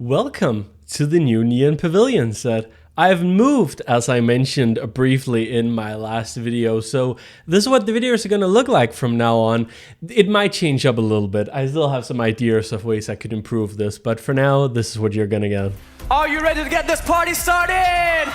Welcome to the new Neon Pavilion set. I've moved, as I mentioned briefly in my last video, so this is what the videos are going to look like from now on. It might change up a little bit. I still have some ideas of ways I could improve this, but for now, this is what you're going to get. Are you ready to get this party started?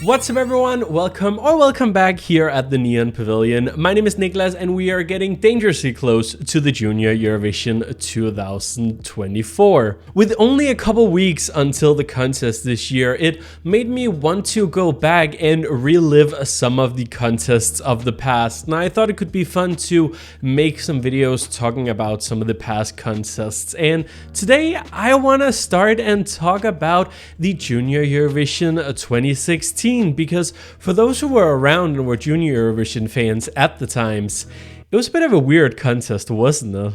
What's up everyone, welcome back here at the Neon Pavilion. My name is Niklas and we are getting dangerously close to the Junior Eurovision 2024. With only a couple weeks until the contest this year, it made me want to go back and relive some of the contests of the past. And I thought it could be fun to make some videos talking about some of the past contests. And today I want to start and talk about the Junior Eurovision 2016. Because for those who were around and were Junior Eurovision fans at the times, it was a bit of a weird contest, wasn't it?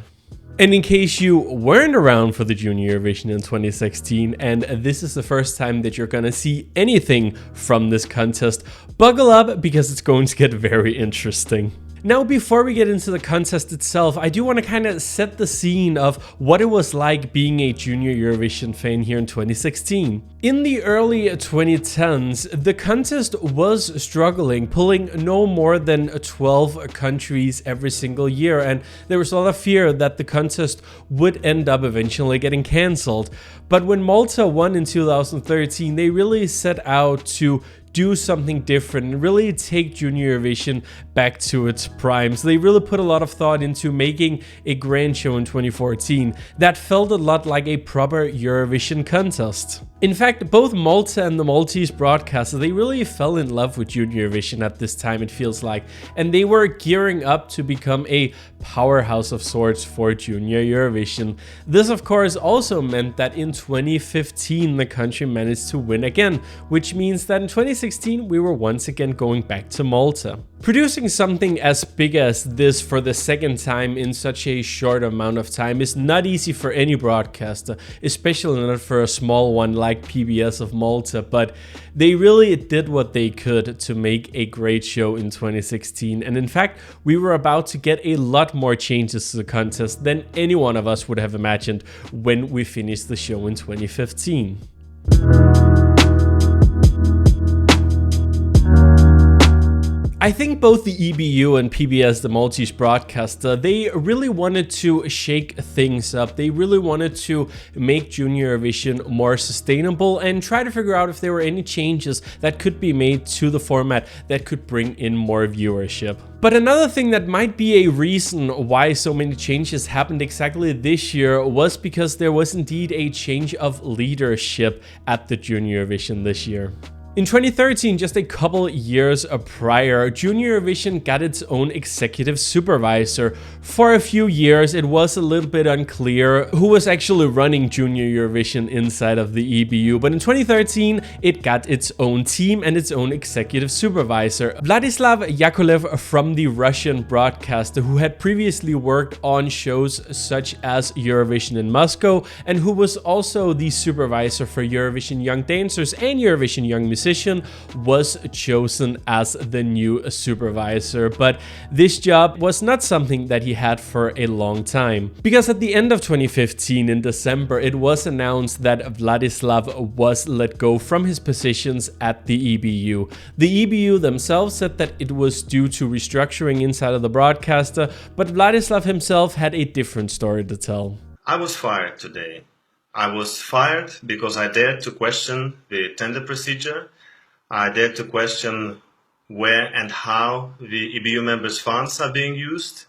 And in case you weren't around for the Junior Eurovision in 2016, and this is the first time that you're gonna see anything from this contest, buckle up because it's going to get very interesting. Now, before we get into the contest itself, I do want to kind of set the scene of what it was like being a Junior Eurovision fan here in 2016. In the early 2010s, the contest was struggling, pulling no more than 12 countries every single year, and there was a lot of fear that the contest would end up eventually getting cancelled. But when Malta won in 2013, they really set out to do something different and really take Junior Eurovision back to its prime. So they really put a lot of thought into making a grand show in 2014 that felt a lot like a proper Eurovision contest. In fact, both Malta and the Maltese broadcasters, they really fell in love with Junior Eurovision at this time, it feels like, and they were gearing up to become a powerhouse of sorts for Junior Eurovision. This of course also meant that in 2015 the country managed to win again, which means that in 2016 we were once again going back to Malta. Producing something as big as this for the second time in such a short amount of time is not easy for any broadcaster, especially not for a small one like PBS of Malta, but they really did what they could to make a great show in 2016. And in fact, we were about to get a lot more changes to the contest than any one of us would have imagined when we finished the show in 2015. I think both the EBU and PBS, the Maltese broadcaster, they really wanted to shake things up. They really wanted to make Junior Eurovision more sustainable and try to figure out if there were any changes that could be made to the format that could bring in more viewership. But another thing that might be a reason why so many changes happened exactly this year was because there was indeed a change of leadership at the Junior Eurovision this year. In 2013, just a couple years prior, Junior Eurovision got its own executive supervisor. For a few years, it was a little bit unclear who was actually running Junior Eurovision inside of the EBU, but in 2013, it got its own team and its own executive supervisor. Vladislav Yakovlev from the Russian broadcaster, who had previously worked on shows such as Eurovision in Moscow, and who was also the supervisor for Eurovision Young Dancers and Eurovision Young Musicians, was chosen as the new supervisor. But this job was not something that he had for a long time, because at the end of 2015 in December it was announced that Vladislav was let go from his positions at the EBU. The EBU themselves said that it was due to restructuring inside of the broadcaster, but Vladislav himself had a different story to tell. I was fired today. I was fired because I dared to question the tender procedure. I dared to question where and how the EBU members' funds are being used,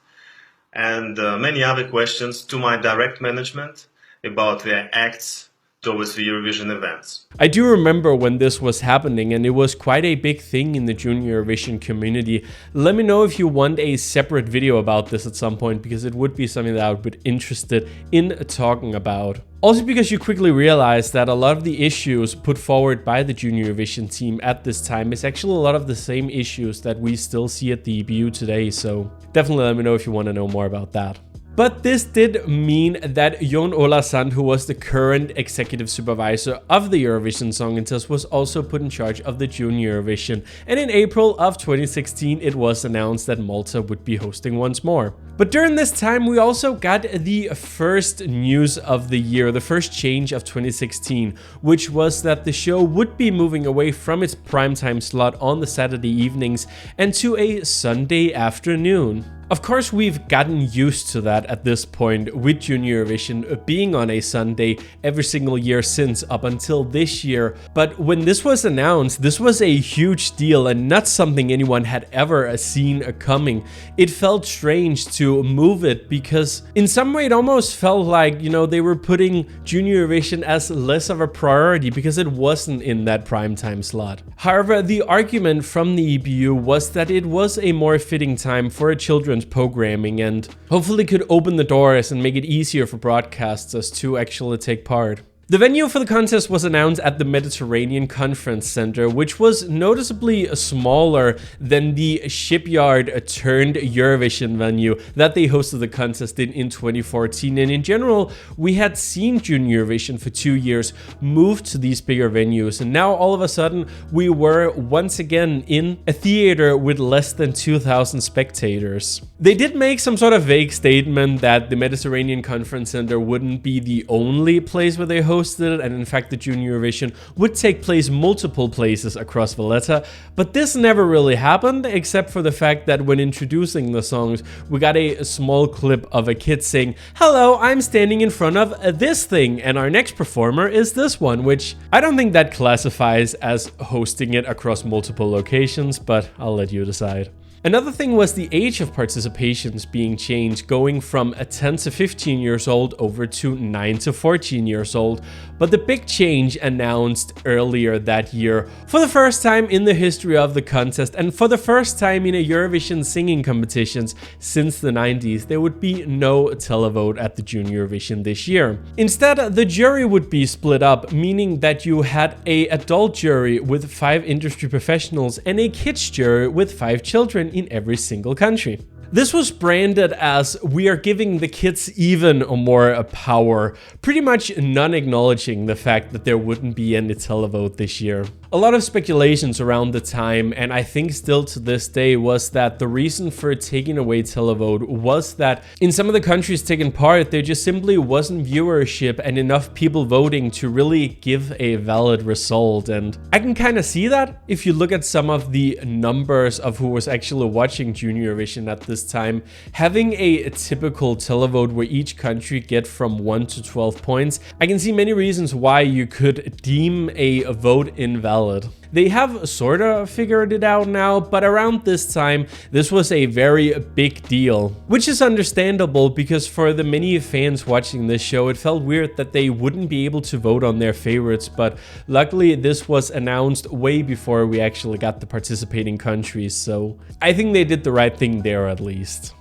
and many other questions to my direct management about their acts towards the Eurovision events. I do remember when this was happening, and it was quite a big thing in the Junior Eurovision community. Let me know if you want a separate video about this at some point, because it would be something that I would be interested in talking about. Also because you quickly realize that a lot of the issues put forward by the Junior Eurovision team at this time is actually a lot of the same issues that we still see at the EBU today, so definitely let me know if you want to know more about that. But this did mean that Jon Ola Sand, who was the current executive supervisor of the Eurovision Song Contest, was also put in charge of the Junior Eurovision. And in April of 2016, it was announced that Malta would be hosting once more. But during this time, we also got the first news of the year, the first change of 2016, which was that the show would be moving away from its primetime slot on the Saturday evenings and to a Sunday afternoon. Of course, we've gotten used to that at this point, with Junior Eurovision being on a Sunday every single year since up until this year. But when this was announced, this was a huge deal and not something anyone had ever seen coming. It felt strange to move it because in some way it almost felt like, you know, they were putting Junior Eurovision as less of a priority because it wasn't in that primetime slot. However, the argument from the EBU was that it was a more fitting time for a children's programming and hopefully could open the doors and make it easier for broadcasters to actually take part. The venue for the contest was announced at the Mediterranean Conference Center, which was noticeably smaller than the shipyard turned Eurovision venue that they hosted the contest in 2014. And in general, we had seen Junior Eurovision for 2 years move to these bigger venues. And now all of a sudden, we were once again in a theater with less than 2,000 spectators. They did make some sort of vague statement that the Mediterranean Conference Center wouldn't be the only place where they hosted it, and in fact the Junior Eurovision would take place multiple places across Valletta, but this never really happened, except for the fact that when introducing the songs, we got a small clip of a kid saying, "Hello, I'm standing in front of this thing, and our next performer is this one," which I don't think that classifies as hosting it across multiple locations, but I'll let you decide. Another thing was the age of participations being changed, going from 10 to 15 years old over to 9 to 14 years old. But the big change announced earlier that year, for the first time in the history of the contest and for the first time in a Eurovision singing competitions since the 90s, there would be no televote at the Junior Eurovision this year. Instead, the jury would be split up, meaning that you had an adult jury with 5 industry professionals and a kids jury with 5 children in every single country. This was branded as "we are giving the kids even more power," pretty much non-acknowledging the fact that there wouldn't be any televote this year. A lot of speculations around the time, and I think still to this day, was that the reason for taking away televote was that in some of the countries taking part, there just simply wasn't viewership and enough people voting to really give a valid result. And I can kind of see that if you look at some of the numbers of who was actually watching Junior Eurovision at this time. Having a typical televote where each country get from 1 to 12 points, I can see many reasons why you could deem a vote invalid. They have sort of figured it out now, but around this time, this was a very big deal, which is understandable because for the many fans watching this show, it felt weird that they wouldn't be able to vote on their favorites, but luckily this was announced way before we actually got the participating countries, so I think they did the right thing there at least.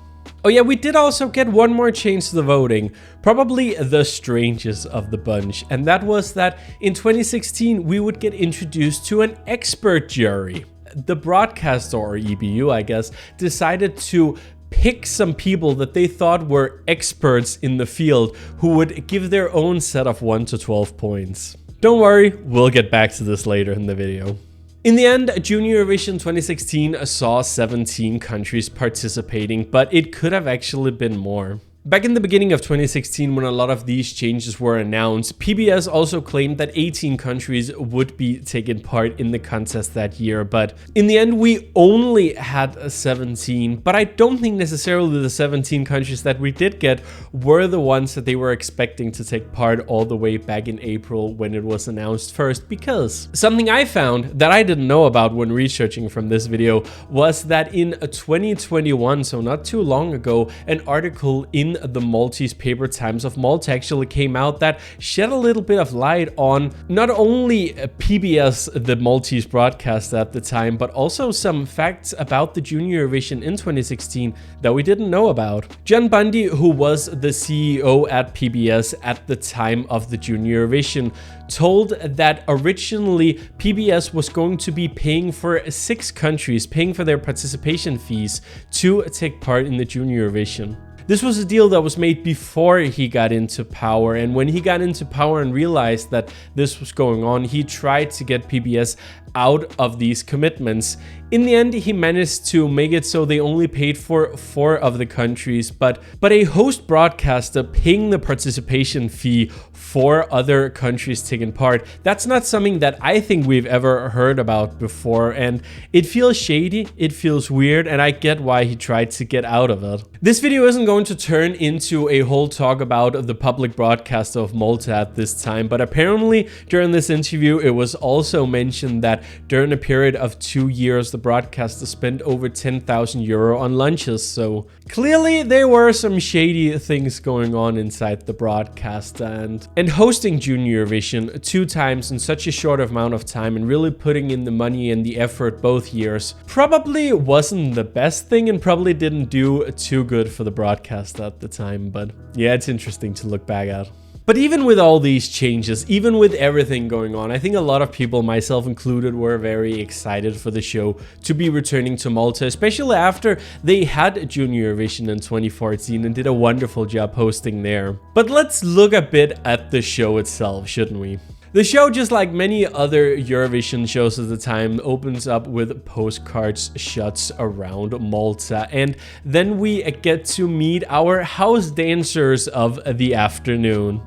Oh yeah, we did also get one more change to the voting, probably the strangest of the bunch, and that was that in 2016 we would get introduced to an expert jury. The broadcaster, or EBU I guess, decided to pick some people that they thought were experts in the field who would give their own set of 1 to 12 points. Don't worry, we'll get back to this later in the video. In the end, Junior Eurovision 2016 saw 17 countries participating, but it could have actually been more. Back in the beginning of 2016, when a lot of these changes were announced, PBS also claimed that 18 countries would be taking part in the contest that year, but in the end we only had 17, but I don't think necessarily the 17 countries that we did get were the ones that they were expecting to take part all the way back in April when it was announced first, because something I found that I didn't know about when researching from this video was that in 2021, so not too long ago, an article in the Maltese paper Times of Malta actually came out that shed a little bit of light on not only PBS, the Maltese broadcaster at the time, but also some facts about the Junior Eurovision in 2016 that we didn't know about. John Bundy, who was the CEO at PBS at the time of the Junior Eurovision, told that originally PBS was going to be paying for 6 countries, paying for their participation fees to take part in the Junior Eurovision. This was a deal that was made before he got into power, and when he got into power and realized that this was going on, he tried to get PBS out of these commitments. In the end, he managed to make it so they only paid for 4 of the countries, but a host broadcaster paying the participation fee for other countries taking part, that's not something that I think we've ever heard about before, and it feels shady, it feels weird, and I get why he tried to get out of it. This video isn't going to turn into a whole talk about the public broadcaster of Malta at this time, but apparently during this interview it was also mentioned that during a period of 2 years the broadcaster spent over 10,000 euro on lunches, so clearly there were some shady things going on inside the broadcaster, and hosting Junior Eurovision 2 times in such a short amount of time and really putting in the money and the effort both years probably wasn't the best thing and probably didn't do too good for the broadcaster at the time, but yeah, it's interesting to look back at. But even with all these changes, even with everything going on, I think a lot of people, myself included, were very excited for the show to be returning to Malta, especially after they had Junior Eurovision in 2014 and did a wonderful job hosting there. But let's look a bit at the show itself, shouldn't we? The show, just like many other Eurovision shows at the time, opens up with postcards shots around Malta, and then we get to meet our house dancers of the afternoon.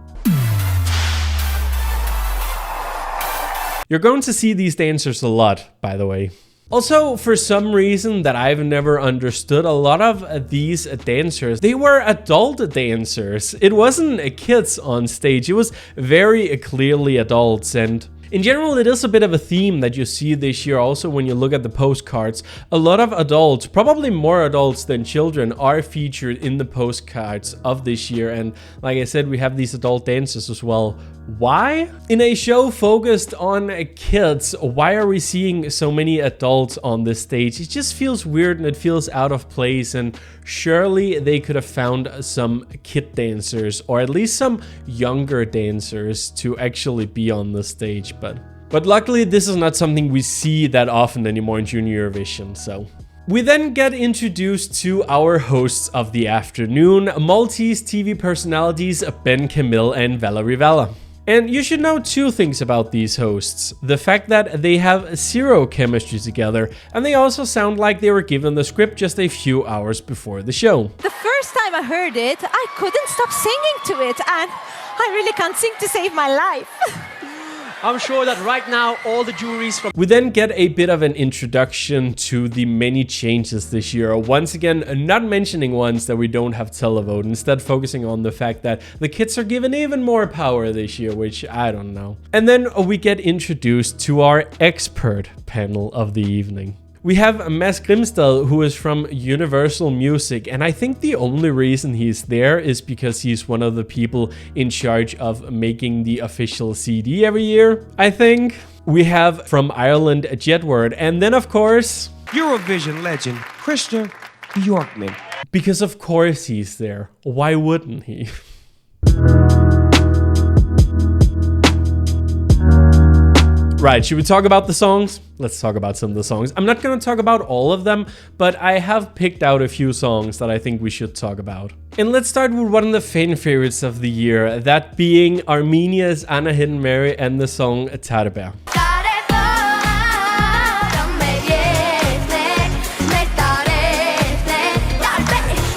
You're going to see these dancers a lot, by the way. Also, for some reason that I've never understood, a lot of these dancers, they were adult dancers. It wasn't kids on stage, it was very clearly adults, and in general, it is a bit of a theme that you see this year also when you look at the postcards. A lot of adults, probably more adults than children, are featured in the postcards of this year, and like I said, we have these adult dancers as well. Why? In a show focused on kids, why are we seeing so many adults on this stage? It just feels weird and it feels out of place, and surely they could have found some kid dancers or at least some younger dancers to actually be on the stage. But luckily this is not something we see that often anymore in Junior Eurovision, so. We then get introduced to our hosts of the afternoon, Maltese TV personalities Ben Camille and Valerie Vella. And you should know 2 things about these hosts. The fact that they have 0 chemistry together, and they also sound like they were given the script just a few hours before the show. The first time I heard it, I couldn't stop singing to it, and I really can't sing to save my life. I'm sure that right now all the juries from... We then get a bit of an introduction to the many changes this year. Once again, not mentioning ones that we don't have televote, instead focusing on the fact that the kids are given even more power this year, which I don't know. And then we get introduced to our expert panel of the evening. We have Mads Grimstad, who is from Universal Music, and I think the only reason he's there is because he's one of the people in charge of making the official CD every year, I think. We have from Ireland Jedward, and then of course... Eurovision legend, Christian Bjorkman. Because of course he's there. Why wouldn't he? Right, should we talk about the songs? Let's talk about some of the songs. I'm not going to talk about all of them, but I have picked out a few songs that I think we should talk about. And let's start with one of the fan favorites of the year, that being Armenia's Anna Hidden Mary and the song Tarbe.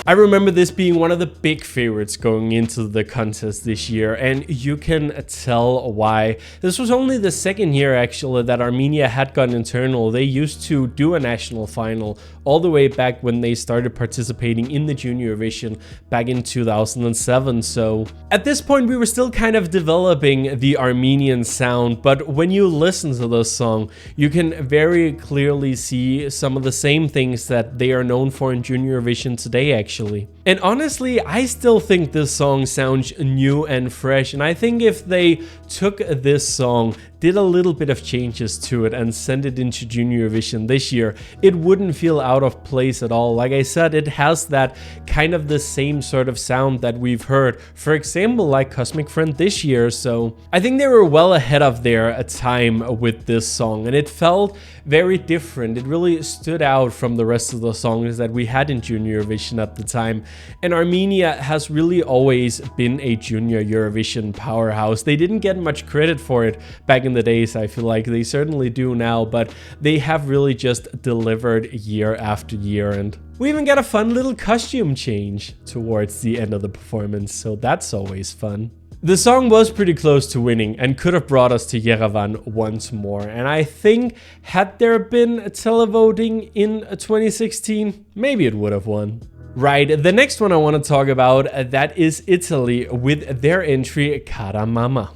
I remember this being one of the big favorites going into the contest this year, and you can tell why. This was only the 2nd year actually that Armenia had gone internal. They used to do a national final all the way back when they started participating in the Junior Eurovision back in 2007. So at this point we were still kind of developing the Armenian sound, but when you listen to this song, you can very clearly see some of the same things that they are known for in Junior Eurovision today actually. And honestly, I still think this song sounds new and fresh, and I think if they took this song, did a little bit of changes to it and sent it into Junior Eurovision this year, it wouldn't feel out of place at all. Like I said, it has that kind of the same sort of sound that we've heard, for example, like Cosmic Friend this year. So I think they were well ahead of their time with this song, and it felt very different. It really stood out from the rest of the songs that we had in Junior Eurovision at the time. And Armenia has really always been a junior Eurovision powerhouse. They didn't get much credit for it back in the days, I feel like. They certainly do now, but they have really just delivered year after year. And we even got a fun little costume change towards the end of the performance, so that's always fun. The song was pretty close to winning and could have brought us to Yerevan once more, and I think had there been a televoting in 2016, maybe it would have won. Right, the next one I want to talk about, that is Italy with their entry Cara Mama.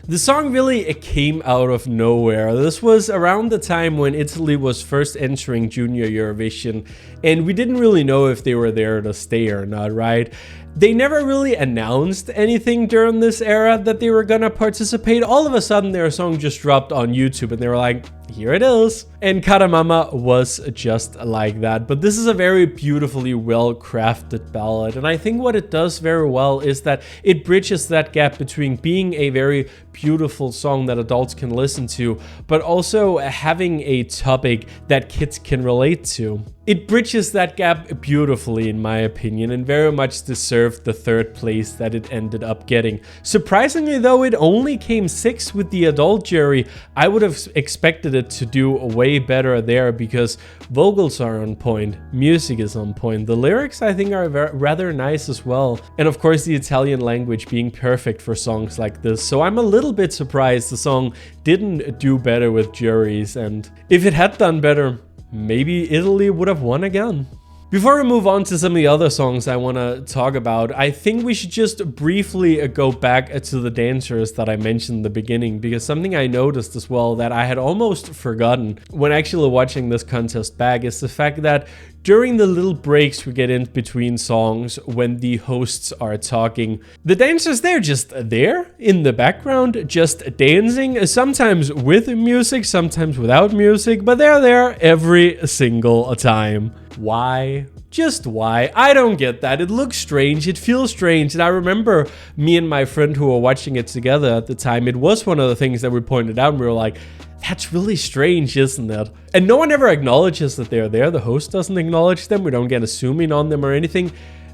The song really came out of nowhere. This was around the time when Italy was first entering Junior Eurovision, and we didn't really know if they were there to stay or not, right? They never really announced anything during this era that they were gonna participate. All of a sudden their song just dropped on YouTube and they were like, here it is. And Cara Mama was just like that. But this is a very beautifully well-crafted ballad. And I think what it does very well is that it bridges that gap between being a very beautiful song that adults can listen to, but also having a topic that kids can relate to. It bridges that gap beautifully, in my opinion, and very much deserved the third place that it ended up getting. Surprisingly though, it only came 6th with the adult jury. I would have expected it to do way better there because vocals are on point, music is on point, the lyrics I think are rather nice as well, and of course the Italian language being perfect for songs like this. So I'm a little bit surprised the song didn't do better with juries, and if it had done better, maybe Italy would have won again. Before we move on to some of the other songs I want to talk about, I think we should just briefly go back to the dancers that I mentioned in the beginning, because something I noticed as well that I had almost forgotten when actually watching this contest back is the fact that during the little breaks we get in between songs when the hosts are talking, the dancers, they're just there in the background, just dancing, sometimes with music, sometimes without music, but they're there every single time. Why? Just why? I don't get that. It looks strange, it feels strange, and I remember me and my friend who were watching it together at the time, it was one of the things that we pointed out and we were like, that's really strange, isn't it? And no one ever acknowledges that they're there. The host doesn't acknowledge them. We don't get a zoom in on them or anything.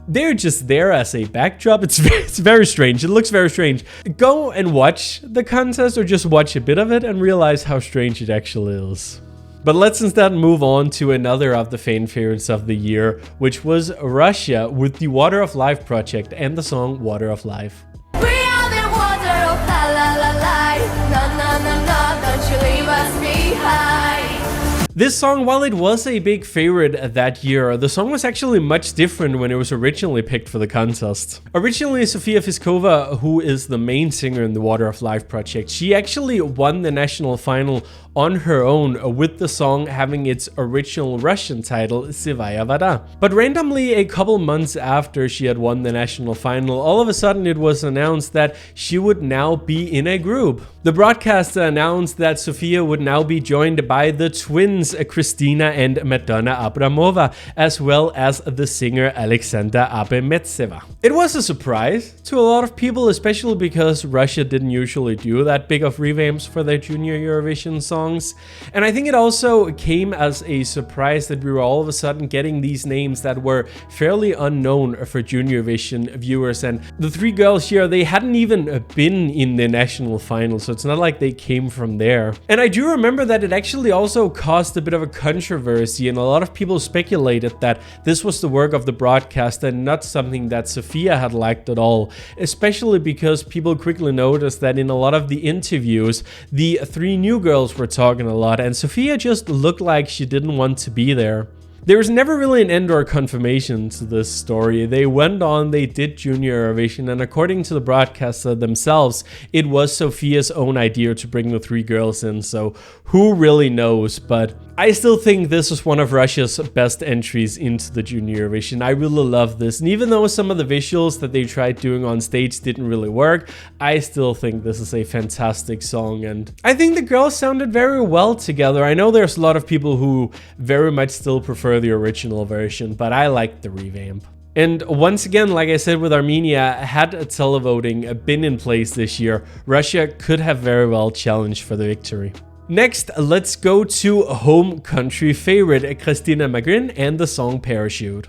They're just there as a backdrop. It's very strange. It looks very strange. Go and watch the contest or just watch a bit of it and realize how strange it actually is. But let's instead move on to another of the fan favorites of the year, which was Russia with the Water of Life project and the song Water of Life. We are the water of life. No, don't you leave us behind. This song, while it was a big favorite that year, the song was actually much different when it was originally picked for the contest. Originally, Sofia Fiskova, who is the main singer in the Water of Life project, she actually won the national final on her own, with the song having its original Russian title, Sivaya Voda. But randomly, a couple months after she had won the national final, all of a sudden it was announced that she would now be in a group. The broadcaster announced that Sofia would now be joined by the twins Christina and Madonna Abramova, as well as the singer Alexandra Abemetseva. It was a surprise to a lot of people, especially because Russia didn't usually do that big of revamps for their Junior Eurovision songs. And I think it also came as a surprise that we were all of a sudden getting these names that were fairly unknown for Junior Eurovision viewers. And the three girls here, they hadn't even been in the national final, so it's not like they came from there. And I do remember that it actually also caused a bit of a controversy, and a lot of people speculated that this was the work of the broadcaster and not something that Sofia had liked at all, especially because people quickly noticed that in a lot of the interviews, the three new girls were talking a lot, and Sofia just looked like she didn't want to be there. There was never really an end or confirmation to this story. They went on, they did Junior Eurovision, and according to the broadcaster themselves, it was Sofia's own idea to bring the three girls in, so who really knows? But I still think this is one of Russia's best entries into the Junior Eurovision. I really love this, and even though some of the visuals that they tried doing on stage didn't really work, I still think this is a fantastic song, and I think the girls sounded very well together. I know there's a lot of people who very much still prefer the original version, but I like the revamp. And once again, like I said with Armenia, had a televoting been in place this year, Russia could have very well challenged for the victory. Next, let's go to home country favorite Christina Magrin and the song Parachute.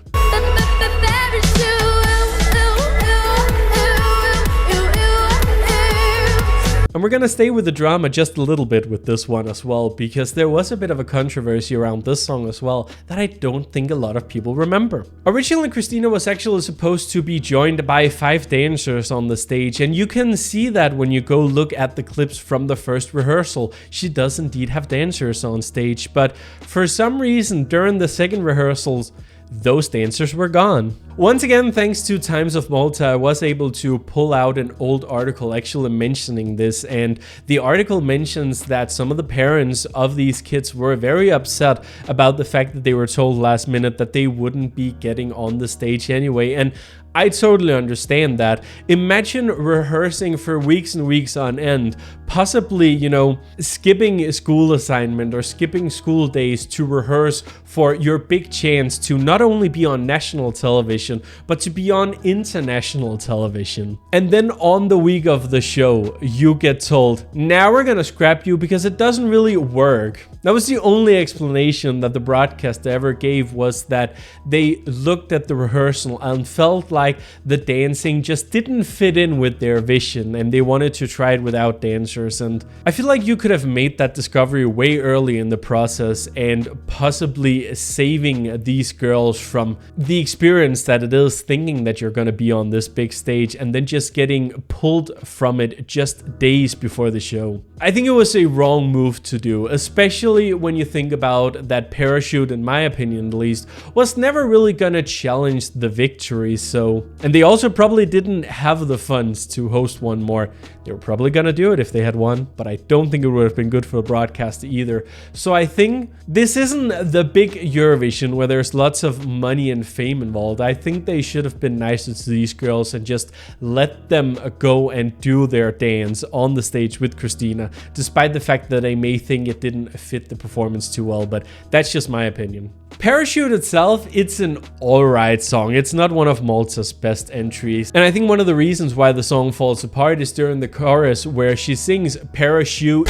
And we're gonna stay with the drama just a little bit with this one as well, because there was a bit of a controversy around this song as well that I don't think a lot of people remember. Originally, Christina was actually supposed to be joined by 5 dancers on the stage, and you can see that when you go look at the clips from the first rehearsal. She does indeed have dancers on stage, but for some reason during the second rehearsals, those dancers were gone. Once again, thanks to Times of Malta, I was able to pull out an old article actually mentioning this, and the article mentions that some of the parents of these kids were very upset about the fact that they were told last minute that they wouldn't be getting on the stage anyway, and I totally understand that. Imagine rehearsing for weeks and weeks on end, possibly, you know, skipping a school assignment or skipping school days to rehearse for your big chance to not only be on national television, but to be on international television. And then on the week of the show, you get told, now we're gonna scrap you because it doesn't really work. That was the only explanation that the broadcaster ever gave, was that they looked at the rehearsal and felt like the dancing just didn't fit in with their vision and they wanted to try it without dancers. And I feel like you could have made that discovery way early in the process and possibly saving these girls from the experience that it is thinking that you're going to be on this big stage and then just getting pulled from it just days before the show. I think it was a wrong move to do, especially when you think about that Parachute, in my opinion at least, was never really gonna challenge the victory. And they also probably didn't have the funds to host one more. They were probably gonna do it if they had won, but I don't think it would have been good for the broadcast either. So I think this isn't the big Eurovision where there's lots of money and fame involved. I think they should have been nicer to these girls and just let them go and do their dance on the stage with Christina, despite the fact that I may think it didn't fit the performance too well, but that's just my opinion. Parachute itself, it's an alright song. It's not one of Malta's best entries. And I think one of the reasons why the song falls apart is during the chorus where she sings parachute,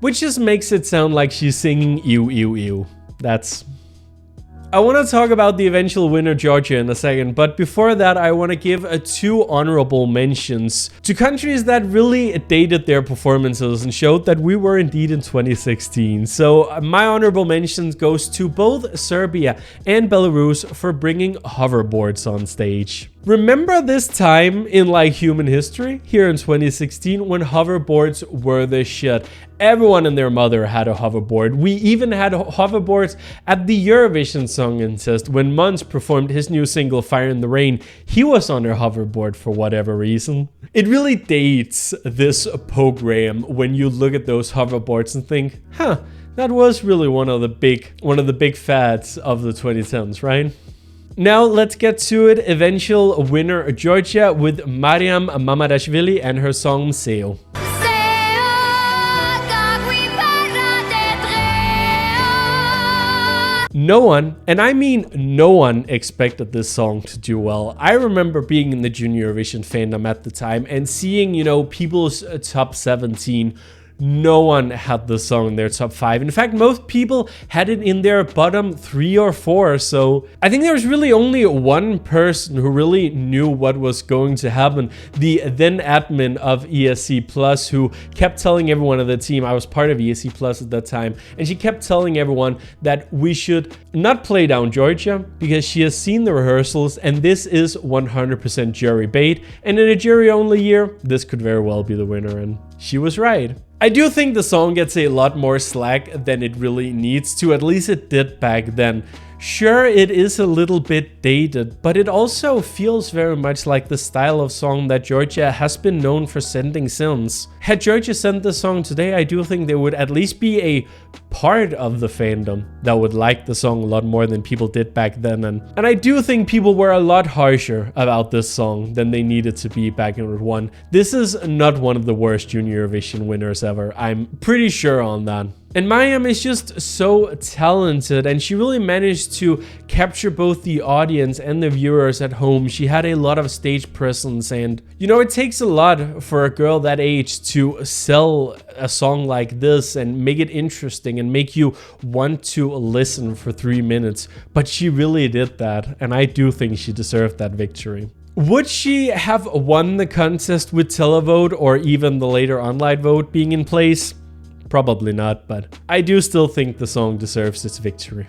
which just makes it sound like she's singing ew, ew, ew. I want to talk about the eventual winner, Georgia, in a second, but before that, I want to give 2 honorable mentions to countries that really dated their performances and showed that we were indeed in 2016. So my honorable mentions goes to both Serbia and Belarus for bringing hoverboards on stage. Remember this time in like human history here in 2016 when hoverboards were the shit? Everyone and their mother had a hoverboard. We even had hoverboards at the Eurovision Song Contest when Mons performed his new single Fire in the Rain. He was on a hoverboard for whatever reason. It really dates this program when you look at those hoverboards and think, huh, that was really one of the big fads of the 2010s, right? Now let's get to it. Eventual winner Georgia with Mariam Mamadashvili and her song Seo. No one, and I mean no one, expected this song to do well. I remember being in the Junior Eurovision fandom at the time and seeing, you know, people's top 17. No one had the song in their top 5. In fact, most people had it in their bottom 3 or 4. So I think there was really only one person who really knew what was going to happen. The then admin of ESC Plus, who kept telling everyone on the team, I was part of ESC Plus at that time, and she kept telling everyone that we should not play down Georgia because she has seen the rehearsals and this is 100% jury bait. And in a jury only year, this could very well be the winner, and she was right. I do think the song gets a lot more slack than it really needs to, at least it did back then. Sure, it is a little bit dated, but it also feels very much like the style of song that Georgia has been known for sending since. Had Georgia sent this song today, I do think there would at least be a part of the fandom that would like the song a lot more than people did back then. And I do think people were a lot harsher about this song than they needed to be back in '1. This is not one of the worst Junior Eurovision winners ever. I'm pretty sure on that. And Mayam is just so talented, and she really managed to capture both the audience and the viewers at home. She had a lot of stage presence, and you know, it takes a lot for a girl that age to sell a song like this and make it interesting and make you want to listen for 3 minutes. But she really did that, and I do think she deserved that victory. Would she have won the contest with televote or even the later online vote being in place? Probably not, but I do still think the song deserves its victory.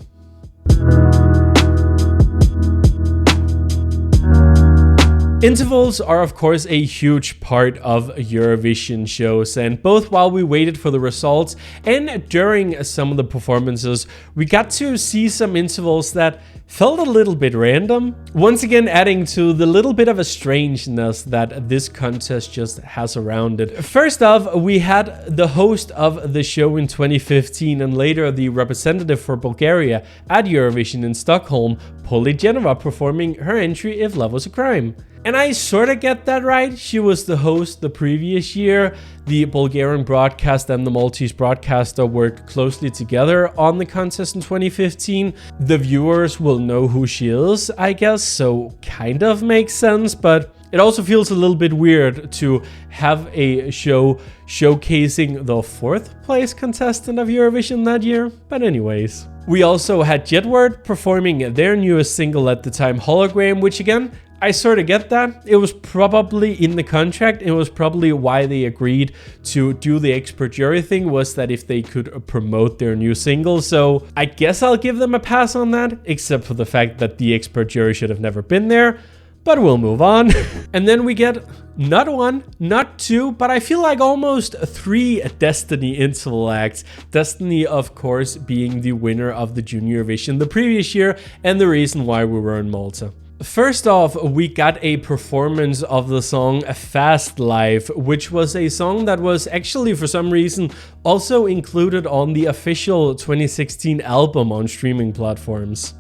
Intervals are of course a huge part of Eurovision shows, and both while we waited for the results and during some of the performances, we got to see some intervals that felt a little bit random, once again adding to the little bit of a strangeness that this contest just has around it. First off, we had the host of the show in 2015 and later the representative for Bulgaria at Eurovision in Stockholm, Polly Genova, performing her entry If Love Was a Crime. And I sort of get that right. She was the host the previous year. The Bulgarian broadcast and the Maltese broadcaster worked closely together on the contest in 2015. The viewers will know who she is, I guess, so kind of makes sense, but it also feels a little bit weird to have a show showcasing the 4th place contestant of Eurovision that year. But anyways. We also had Jedward performing their newest single at the time, Hologram, which again, I sort of get that. It was probably in the contract. It was probably why they agreed to do the expert jury thing, was that if they could promote their new single. So I guess I'll give them a pass on that, except for the fact that the expert jury should have never been there. But we'll move on. And then we get not 1, not 2, but I feel like almost 3 Destiny interval acts. Destiny, of course, being the winner of the Junior Eurovision the previous year and the reason why we were in Malta. First off, we got a performance of the song Fast Life, which was a song that was actually, for some reason, also included on the official 2016 album on streaming platforms.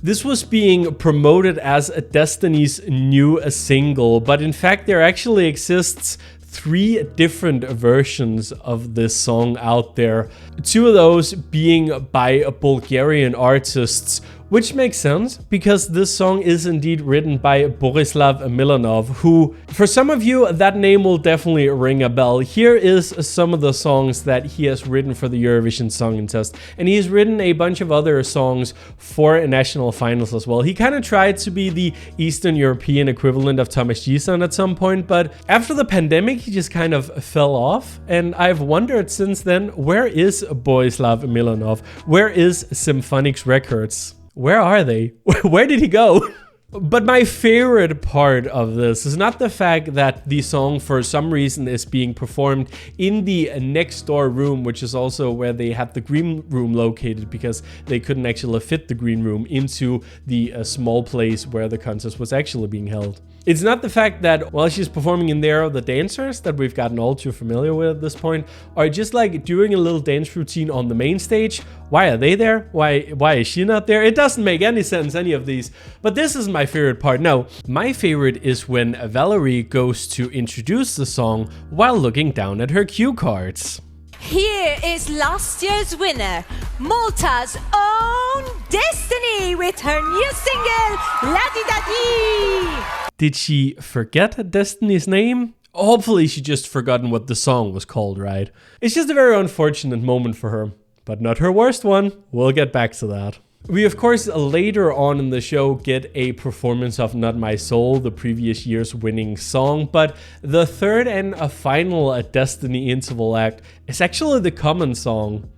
This was being promoted as Destiny's new single, but in fact there actually exists 3 different versions of this song out there. 2 of those being by Bulgarian artists, which makes sense because this song is indeed written by Borislav Milanov, who, for some of you, that name will definitely ring a bell. Here is some of the songs that he has written for the Eurovision Song Contest, and he's written a bunch of other songs for national finals as well. He kind of tried to be the Eastern European equivalent of Thomas Gison at some point, but after the pandemic, he just kind of fell off, and I've wondered since then, where is Borislav Milanov? Where is Symphonics Records? Where are they? Where did he go? But my favorite part of this is not the fact that the song for some reason is being performed in the next door room, which is also where they had the green room located because they couldn't actually fit the green room into the small place where the contest was actually being held. It's not the fact that while she's performing in there, the dancers that we've gotten all too familiar with at this point are just like doing a little dance routine on the main stage. Why are they there? Why is she not there? It doesn't make any sense, any of these. But this is my favorite part. No, my favorite is when Valerie goes to introduce the song while looking down at her cue cards. Here is last year's winner, Malta's own Destiny, with her new single, La Di Da Di. Did she forget Destiny's name? Hopefully she just forgotten what the song was called, right? It's just a very unfortunate moment for her, but not her worst one. We'll get back to that. We, of course, later on in the show get a performance of Not My Soul, the previous year's winning song, but the third and a final Destiny interval act is actually the Common song.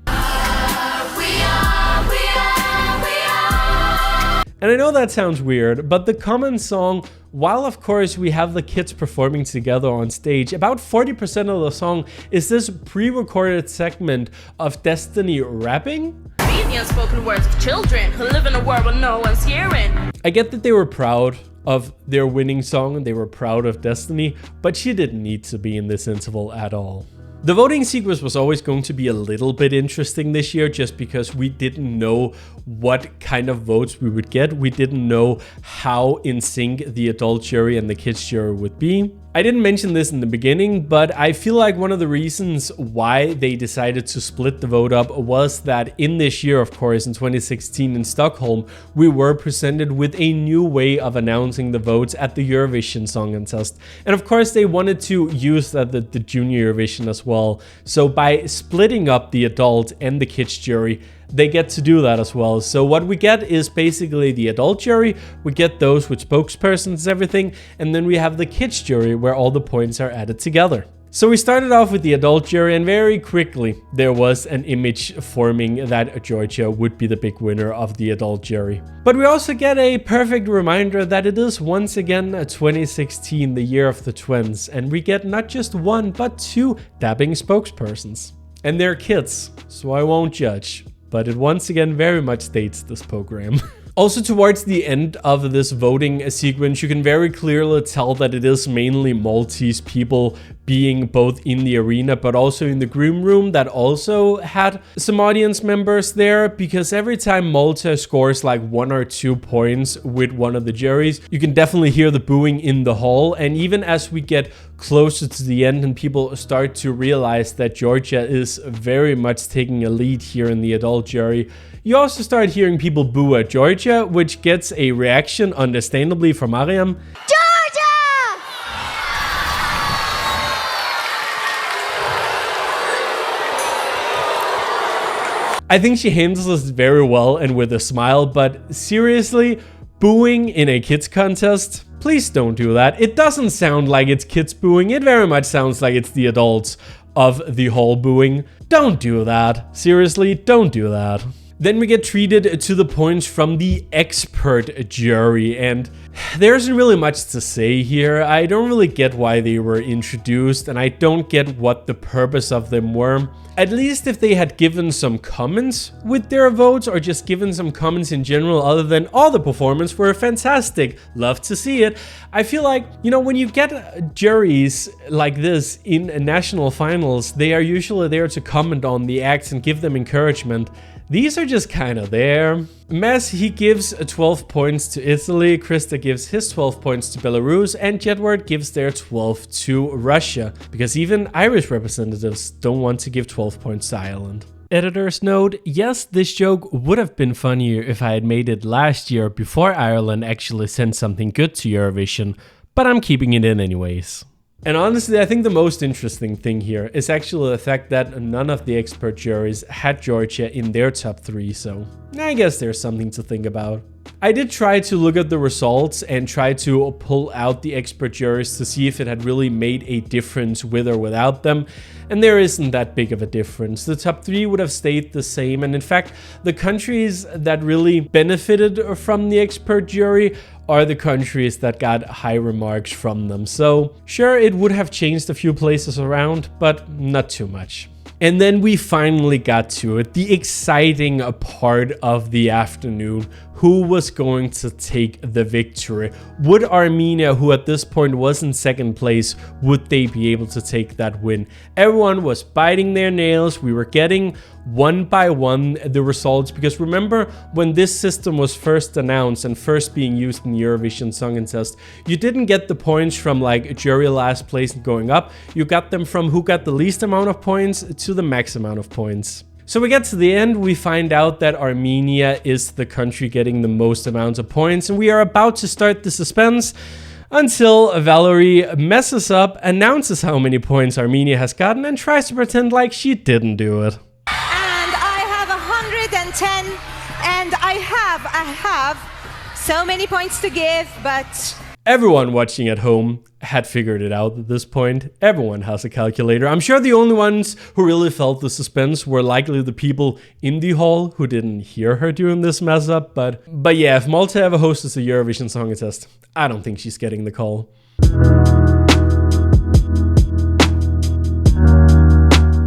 And I know that sounds weird, but the Common song, while of course we have the kids performing together on stage, about 40% of the song is this pre-recorded segment of Destiny rapping. The unspoken words of children who live in a world where no one's hearing. I get that they were proud of their winning song and they were proud of Destiny, but she didn't need to be in this interval at all. The voting sequence was always going to be a little bit interesting this year just because we didn't know what kind of votes we would get. We didn't know how in sync the adult jury and the kids jury would be. I didn't mention this in the beginning, but I feel like one of the reasons why they decided to split the vote up was that in this year, of course, in 2016 in Stockholm, we were presented with a new way of announcing the votes at the Eurovision Song Contest. And of course, they wanted to use that the Junior Eurovision as well. So by splitting up the adult and the kids jury, they get to do that as well. So what we get is basically the adult jury, we get those with spokespersons, everything, and then we have the kids jury where all the points are added together. So we started off with the adult jury, and very quickly there was an image forming that Georgia would be the big winner of the adult jury. But we also get a perfect reminder that it is once again 2016, the year of the twins, and we get not just one but two dabbing spokespersons. And they're kids, so I won't judge. But it once again very much dates this program. Also, towards the end of this voting sequence, you can very clearly tell that it is mainly Maltese people being both in the arena but also in the green room that also had some audience members there, because every time Malta scores like 1 or 2 points with one of the juries, you can definitely hear the booing in the hall. And even as we get closer to the end and people start to realize that Georgia is very much taking a lead here in the adult jury, you also start hearing people boo at Georgia, which gets a reaction, understandably, from Mariam. Georgia! I think she handles this very well and with a smile, but seriously, booing in a kids contest? Please don't do that. It doesn't sound like it's kids booing, it very much sounds like it's the adults of the hall booing. Don't do that. Seriously, don't do that. Then we get treated to the points from the expert jury, and there isn't really much to say here. I don't really get why they were introduced, and I don't get what the purpose of them were. At least if they had given some comments with their votes, or just given some comments in general other than, "Oh, the performance were fantastic, love to see it." I feel like, you know, when you get juries like this in national finals, they are usually there to comment on the acts and give them encouragement. These are just kind of there. Mes, he gives 12 points to Italy, Krista gives his 12 points to Belarus, and Jedward gives their 12 to Russia, because even Irish representatives don't want to give 12 points to Ireland. Editor's note: yes, this joke would have been funnier if I had made it last year before Ireland actually sent something good to Eurovision, but I'm keeping it in anyways. And honestly, I think the most interesting thing here is actually the fact that none of the expert juries had Georgia in their top 3, so I guess there's something to think about. I did try to look at the results and try to pull out the expert juries to see if it had really made a difference with or without them, and there isn't that big of a difference. The top 3 would have stayed the same, and in fact, the countries that really benefited from the expert jury are the countries that got high remarks from them. So sure, it would have changed a few places around, but not too much. And then we finally got to it, the exciting part of the afternoon. Who was going to take the victory? Would Armenia, who at this point was in second place, would they be able to take that win? Everyone was biting their nails. We were getting one by one the results, because remember when this system was first announced and first being used in the Eurovision Song Contest, you didn't get the points from like jury last place and going up. You got them from who got the least amount of points to the max amount of points. So we get to the end, we find out that Armenia is the country getting the most amounts of points, and we are about to start the suspense until Valerie messes up, announces how many points Armenia has gotten, and tries to pretend like she didn't do it. And I have 110, and I have so many points to give, but... Everyone watching at home had figured it out at this point. Everyone has a calculator. I'm sure the only ones who really felt the suspense were likely the people in the hall who didn't hear her doing this mess up. But yeah, if Malta ever hosts a Eurovision Song Contest, I don't think she's getting the call.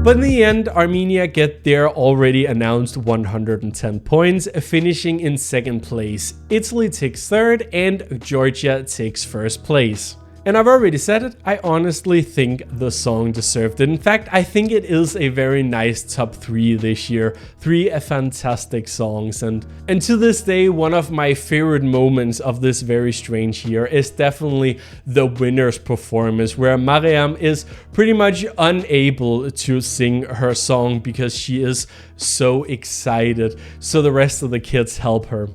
But in the end, Armenia get their already announced 110 points, finishing in second place. Italy takes third and Georgia takes first place. And I've already said it, I honestly think the song deserved it. In fact, I think it is a very nice top 3 this year. 3 fantastic songs. And to this day, one of my favorite moments of this very strange year is definitely the winner's performance, where Mariam is pretty much unable to sing her song because she is so excited. So the rest of the kids help her.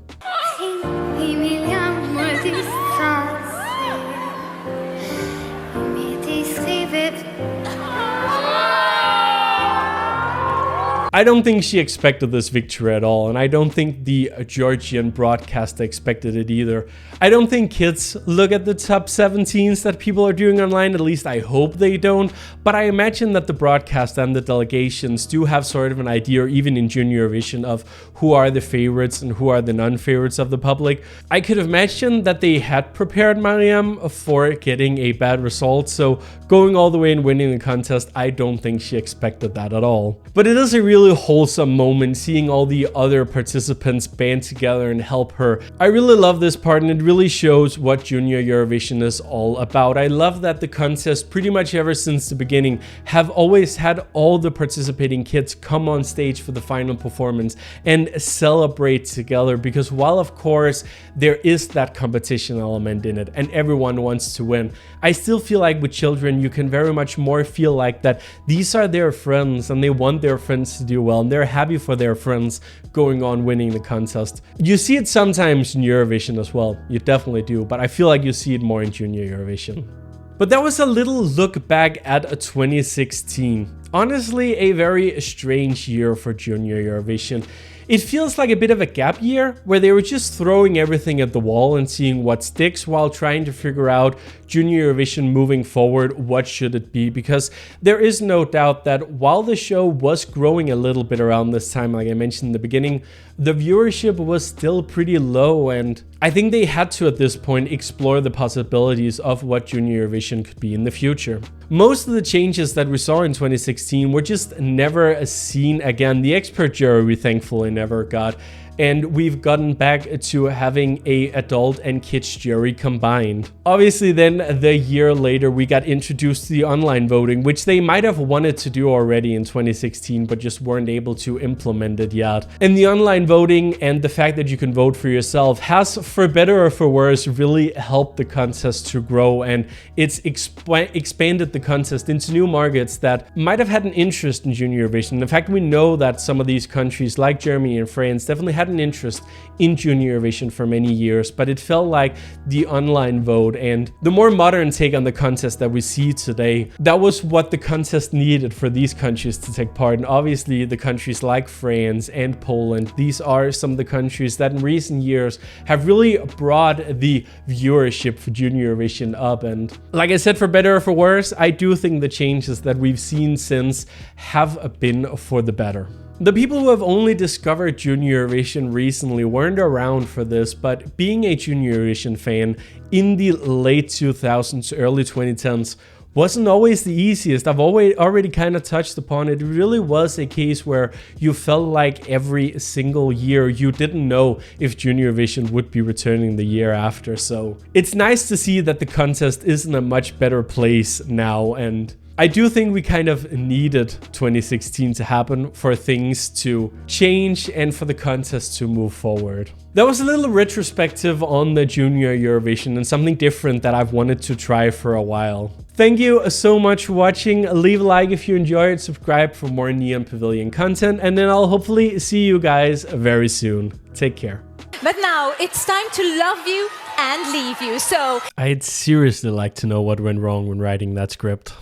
I don't think she expected this victory at all, and I don't think the Georgian broadcaster expected it either. I don't think kids look at the top 17s that people are doing online, at least I hope they don't, but I imagine that the broadcaster and the delegations do have sort of an idea, even in Junior Eurovision, of who are the favorites and who are the non-favorites of the public. I could imagine that they had prepared Mariam for getting a bad result, so going all the way and winning the contest, I don't think she expected that at all. But it is a really wholesome moment seeing all the other participants band together and help her. I really love this part, and it really shows what Junior Eurovision is all about. I love that the contest, pretty much ever since the beginning, have always had all the participating kids come on stage for the final performance and celebrate together, because while of course there is that competition element in it and everyone wants to win, I still feel like with children you can very much more feel like that these are their friends and they want their friends to do well, and they're happy for their friends going on winning the contest. You see it sometimes in Eurovision as well, you definitely do, but I feel like you see it more in Junior Eurovision. But that was a little look back at 2016. Honestly, a very strange year for Junior Eurovision. It feels like a bit of a gap year where they were just throwing everything at the wall and seeing what sticks while trying to figure out Junior Eurovision moving forward, what should it be? Because there is no doubt that while the show was growing a little bit around this time, like I mentioned in the beginning, the viewership was still pretty low, and I think they had to at this point explore the possibilities of what Junior Eurovision could be in the future. Most of the changes that we saw in 2016 were just never seen again. The expert jury we thankfully never got, and we've gotten back to having a adult and kids jury combined. Obviously then the year later we got introduced to the online voting, which they might have wanted to do already in 2016 but just weren't able to implement it yet. And the online voting and the fact that you can vote for yourself has, for better or for worse, really helped the contest to grow, and it's expanded the contest into new markets that might have had an interest in Junior Eurovision. In fact, we know that some of these countries like Germany and France definitely had an interest in Junior Eurovision for many years, but it felt like the online vote and the more modern take on the contest that we see today, that was what the contest needed for these countries to take part. And obviously the countries like France and Poland, these are some of the countries that in recent years have really brought the viewership for Junior Eurovision up. And like I said, for better or for worse, I do think the changes that we've seen since have been for the better. The people who have only discovered Junior Eurovision recently weren't around for this, but being a Junior Eurovision fan in the late 2000s, early 2010s wasn't always the easiest. I've already kind of touched upon it. It really was a case where you felt like every single year you didn't know if Junior Eurovision would be returning the year after. So it's nice to see that the contest is in a much better place now, and I do think we kind of needed 2016 to happen for things to change and for the contest to move forward. That was a little retrospective on the Junior Eurovision and something different that I've wanted to try for a while. Thank you so much for watching. Leave a like if you enjoyed, subscribe for more Neon Pavilion content, and then I'll hopefully see you guys very soon. Take care. But now it's time to love you and leave you, so I'd seriously like to know what went wrong when writing that script.